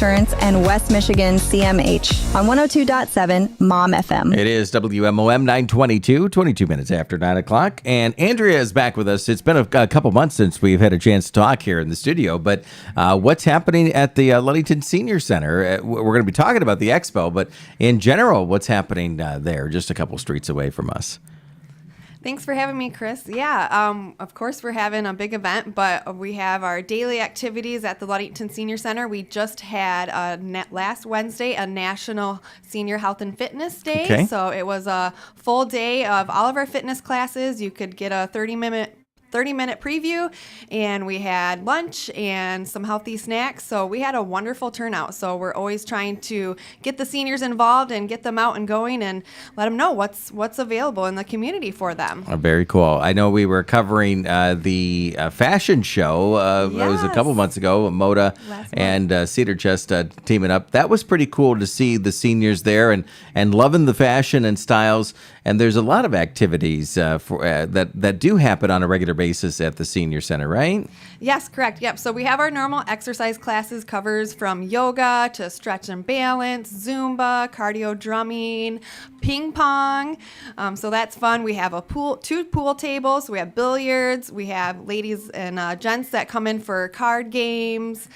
Insurance, and West Michigan CMH on 102.7 Mom FM. It is WMOM 922, 22 minutes after 9 o'clock. And Andrea is back with us. It's been a couple months since we've had a chance to talk here in the studio, but what's happening at the Ludington Senior Center? We're going to be talking about the expo, but in general, what's happening there, just a couple streets away from us? Thanks for having me, Chris. Yeah, of course, we're having a big event, but we have our daily activities at the Ludington Senior Center. We just had last Wednesday a National Senior Health and Fitness Day. Okay. So it was a full day of all of our fitness classes. You could get a 30-minute preview, and we had lunch and some healthy snacks. So we had a wonderful turnout. So we're always trying to get the seniors involved and get them out and going and let them know what's available in the community for them. Very cool. I know we were covering the fashion show. It was a couple months ago, Moda and Cedar Chest teaming up. That was pretty cool to see the seniors there and loving the fashion and styles. And there's a lot of activities that do happen on a regular basis at the Senior Center, right? Yes, correct. Yep. So we have our normal exercise classes, covers from yoga to stretch and balance, Zumba, cardio drumming, ping pong. So that's fun. We have two pool tables. We have billiards. We have ladies and gents that come in for card games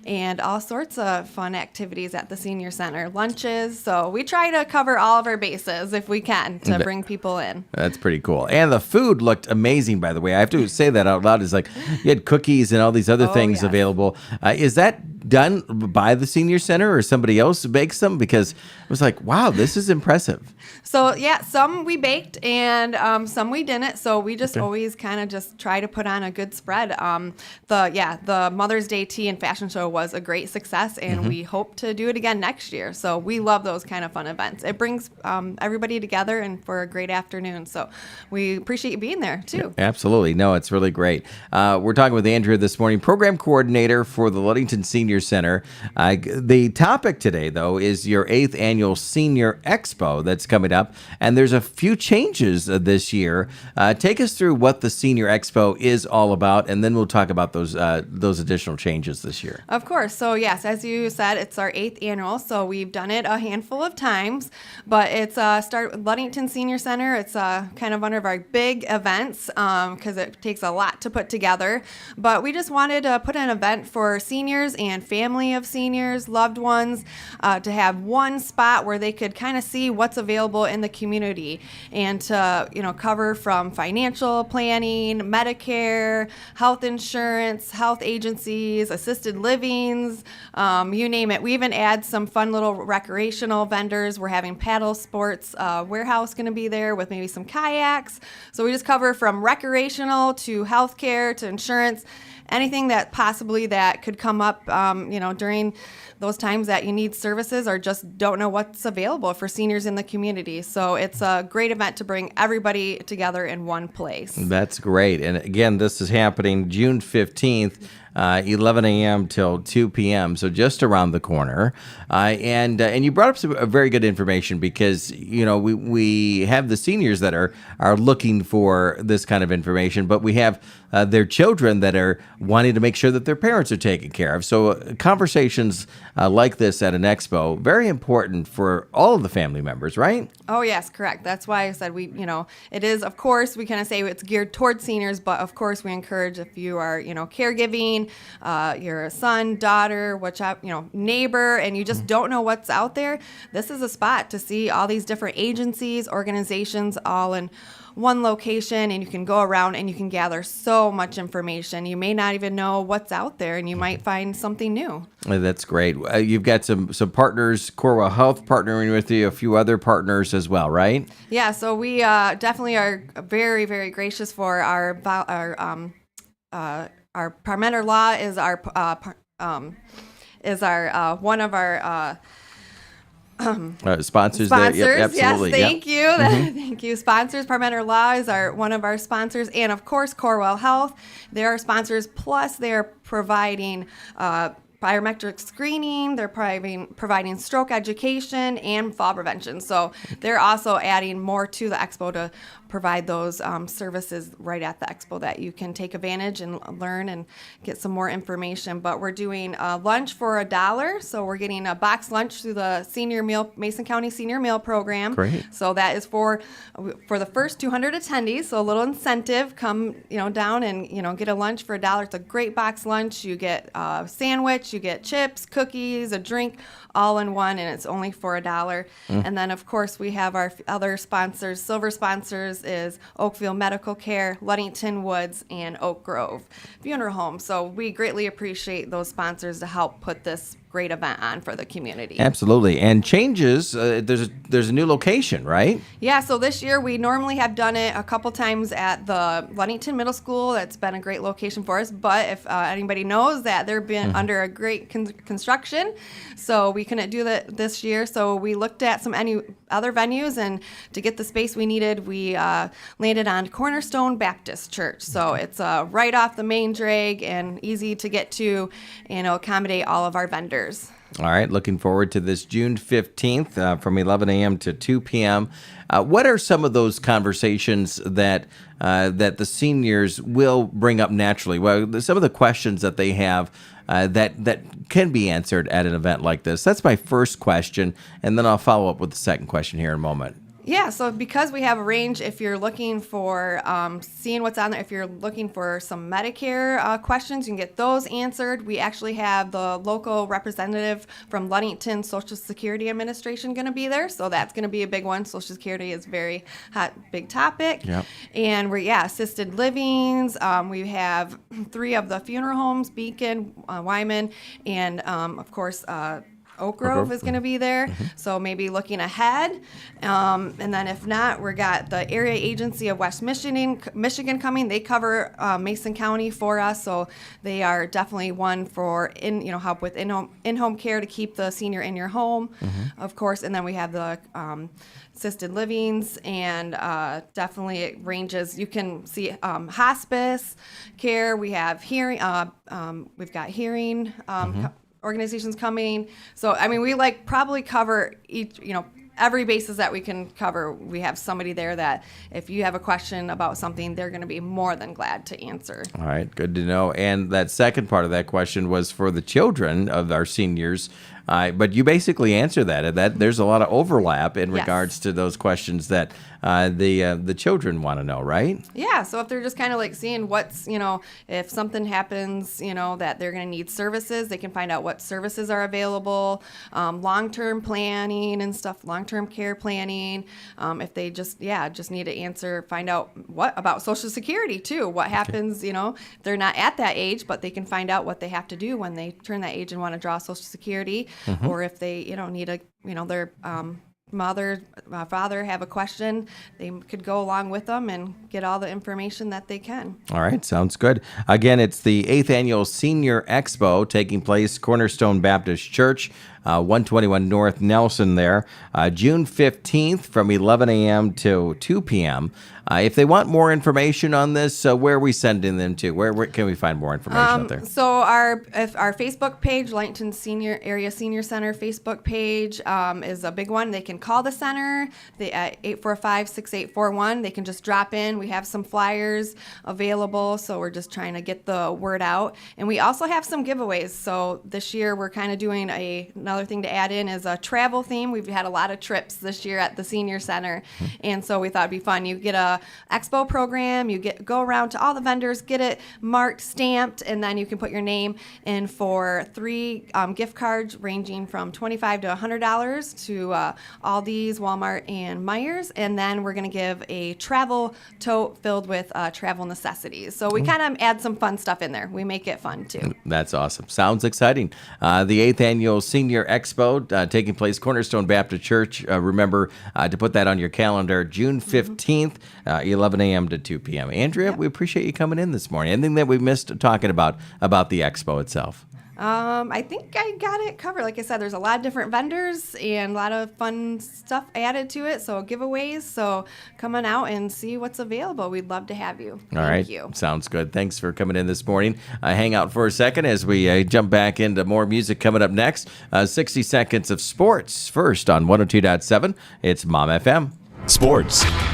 and all sorts of fun activities at the Senior Center. Lunches. So we try to cover all of our bases if we can to bring people in. That's pretty cool. And the food looked amazing, by the way. I have to say that out loud. It's like you had cookies and all these other things available. Is that done by the Senior Center or somebody else bakes them? Because it was like, wow, this is impressive. So yeah, some we baked and some we didn't. So we just always kind of just try to put on a good spread. The Mother's Day tea and fashion show was a great success, and we hope to do it again next year. So we love those kind of fun events. It brings everybody together and for a great afternoon. So we appreciate you being there too. Yeah, absolutely. No, it's really great. We're talking with Andrea this morning, program coordinator for the Ludington Senior Center. The topic today, though, is your 8th annual Senior Expo that's coming up, and there's a few changes this year. Take us through what the Senior Expo is all about, and then we'll talk about those additional changes this year. Of course. So yes, as you said, it's our 8th annual, so we've done it a handful of times, but it's start with Ludington Senior Center. It's kind of one of our big events because it takes a lot to put together, but we just wanted to put an event for seniors and family of seniors, loved ones, to have one spot where they could kind of see what's available in the community and to cover from financial planning, Medicare, health insurance, health agencies, assisted livings, you name it. We even add some fun little recreational vendors. We're having paddle sports warehouse going to be there with maybe some kayaks. So we just cover from recreational to healthcare to insurance, anything that possibly that could come up, during those times that you need services or just don't know what's available for seniors in the community. So it's a great event to bring everybody together in one place. That's great. And again, this is happening June 15th. 11 a.m. till 2 p.m., so just around the corner. And you brought up some very good information because, we have the seniors that are looking for this kind of information, but we have their children that are wanting to make sure that their parents are taken care of. So conversations like this at an expo, very important for all of the family members, right? Oh, yes, correct. That's why I said it is, of course, we kind of say it's geared towards seniors, but of course we encourage if you are, caregiving, you're a son, daughter, neighbor, and you just don't know what's out there, this is a spot to see all these different agencies, organizations, all in one location, and you can go around and you can gather so much information. You may not even know what's out there, and you might find something new. That's great. You've got some partners, Corwell Health partnering with you, a few other partners as well, right? Yeah, so we definitely are very, very gracious for our Parmenter Law is our one of our sponsors there. Yep, absolutely. Yes, thank you. Thank you. Sponsors, Parmenter Law is one of our sponsors. And of course, Corwell Health, they're our sponsors. Plus, they're providing biometric screening. They're providing stroke education and fall prevention. So they're also adding more to the expo to provide those services right at the expo that you can take advantage and learn and get some more information. But we're doing lunch for $1. So we're getting a box lunch through the Mason County Senior Meal Program. Great. So that is for the first 200 attendees. So a little incentive, come down and get a lunch for $1. It's a great box lunch. You get a sandwich, you get chips, cookies, a drink, all in one, and it's only for $1. And then of course we have our other sponsors. Silver sponsors is Oakville Medical Care, Ludington Woods, and Oak Grove Funeral Home. So we greatly appreciate those sponsors to help put this great event on for the community. Absolutely. And changes, there's a new location, right? Yeah, so this year we normally have done it a couple times at the Ludington Middle School. That's been a great location for us. But if anybody knows that they've been under a great construction, so we couldn't do that this year. So we looked at any other venues, and to get the space we needed, we landed on Cornerstone Baptist Church. So it's right off the main drag and easy to get to, and it'll accommodate all of our vendors. All right, looking forward to this June 15th from 11 a.m. to 2 p.m. What are some of those conversations that the seniors will bring up naturally? Well, some of the questions that they have that can be answered at an event like this. That's my first question, and then I'll follow up with the second question here in a moment. Yeah, so because we have a range, if you're looking for seeing what's on there, if you're looking for some Medicare questions, you can get those answered. We actually have the local representative from Ludington Social Security Administration going to be there, so that's going to be a big one. Social Security is a very hot, big topic. Yep. And assisted livings. We have 3 of the funeral homes, Beacon, Wyman, and of course, Oak Grove is going to be there, so maybe looking ahead. And then if not, we got the Area Agency of West Michigan coming. They cover Mason County for us, so they are definitely one for help with in-home care to keep the senior in your home, of course. And then we have the assisted livings, and definitely it ranges. You can see hospice care. We have hearing. We've got hearing. Organizations coming. So, we probably cover each, every basis that we can cover. We have somebody there that if you have a question about something, they're going to be more than glad to answer. All right, good to know. And that second part of that question was for the children of our seniors. But you basically answer that there's a lot of overlap in regards to those questions that the children want to know, right? Yeah. So if they're just kind of seeing what's, if something happens, that they're going to need services, they can find out what services are available, long-term planning and stuff, long-term care planning. If they just need to find out what about Social Security too. What happens, they're not at that age, but they can find out what they have to do when they turn that age and want to draw Social Security. Or if they, need their mother, father have a question, they could go along with them and get all the information that they can. All right, sounds good. Again, it's the 8th Annual Senior Expo taking place Cornerstone Baptist Church, 121 North Nelson there, June 15th from 11 a.m. to 2 p.m. If they want more information on this, where are we sending them to? Where can we find more information out there? So our Facebook page, Ludington Area Senior Center Facebook page is a big one. They can call the center at 845-6841. They can just drop in. We have some flyers available, so we're just trying to get the word out. And we also have some giveaways. So this year we're kind of doing another thing to add in is a travel theme. We've had a lot of trips this year at the Senior Center, and so we thought it'd be fun. You get a expo program, go around to all the vendors, get it marked, stamped, and then you can put your name in for 3 gift cards ranging from $25 to $100 to Aldi's, Walmart, and Meijer's. And then we're going to give a travel tote filled with travel necessities. So we kind of add some fun stuff in there. We make it fun too. That's awesome. Sounds exciting. The 8th Annual Senior Expo taking place Cornerstone Baptist Church. Remember to put that on your calendar, June 15th, 11 a.m. to 2 p.m. Andrea, we appreciate you coming in this morning. Anything that we missed talking about the expo itself? I think I got it covered. Like I said, there's a lot of different vendors and a lot of fun stuff added to it. So giveaways. So come on out and see what's available. We'd love to have you. Thank you. Sounds good. Thanks for coming in this morning. Hang out for a second as we jump back into more music coming up next. 60 seconds of sports first on 102.7. It's Mom FM. Sports.